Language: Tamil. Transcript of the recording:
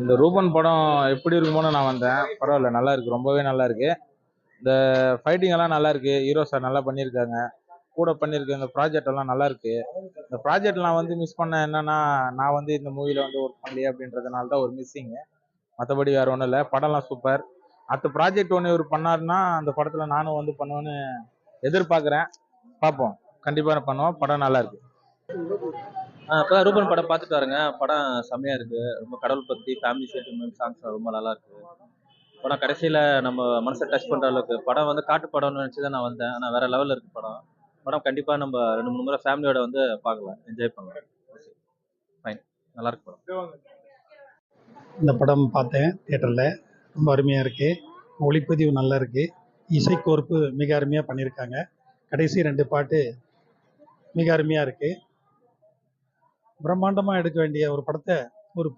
இந்த ரூபன் படம் எப்படி இருக்குமோன்னு நான் வந்தேன். பரவாயில்ல, நல்லா இருக்கு, ரொம்பவே நல்லா இருக்கு. இந்த ஃபைட்டிங் எல்லாம் நல்லா இருக்கு, ஹீரோ சார் நல்லா பண்ணியிருக்காங்க. கூட பண்ணியிருக்க இந்த ப்ராஜெக்ட் எல்லாம் நல்லா இருக்கு. இந்த ப்ராஜெக்ட் நான் வந்து மிஸ் பண்ண என்னன்னா, நான் வந்து இந்த மூவில வந்து ஒர்க் பண்ணலையே அப்படின்றதுனால தான் ஒரு மிஸ்ஸிங். மற்றபடி வேற ஒன்றும் இல்லை, படம்லாம் சூப்பர். அடுத்த ப்ராஜெக்ட் ஒன்று இவர் பண்ணாருன்னா அந்த படத்துல நானும் வந்து பண்ணுவேன்னு எதிர்பார்க்குறேன். பார்ப்போம், கண்டிப்பாக பண்ணுவோம். படம் நல்லா இருக்கு. இப்போ ரூபன் படம் பார்த்துட்டு வரேங்க. படம் செம்மையா இருக்கு. ரொம்ப கடவுள் பத்தி, ஃபேமிலி சென்டிமெண்ட் சாங்ஸ் ரொம்ப நல்லா இருக்கு. படம் கடைசியில நம்ம மனசை டச் பண்ற அளவுக்கு படம் வந்து காட்டு படம்னு நினைச்சு தான் நான் வந்தேன். ஆனா வேற லெவல்ல இருக்கு படம். படம் கண்டிப்பா நம்ம 2, 3 முறை ஃபேமிலியோட வந்து பார்க்கலாம். என்ஜாய் பண்ணலாம். ஃபைன். நல்லா இருக்கு படம். இந்த படம் பார்த்தேன் தியேட்டரில். ரொம்ப அருமையாக இருக்குது. ஒளிப்பதிவு நல்லா இருக்குது. இசைக்கோர்ப்பு மிக அருமையாக பண்ணியிருக்காங்க. கடைசி 2 பாட்டு மிக அருமையாக இருக்குது. பிரம்மாண்டமாக எடுக்க வேண்டிய ஒரு படத்தை ஒரு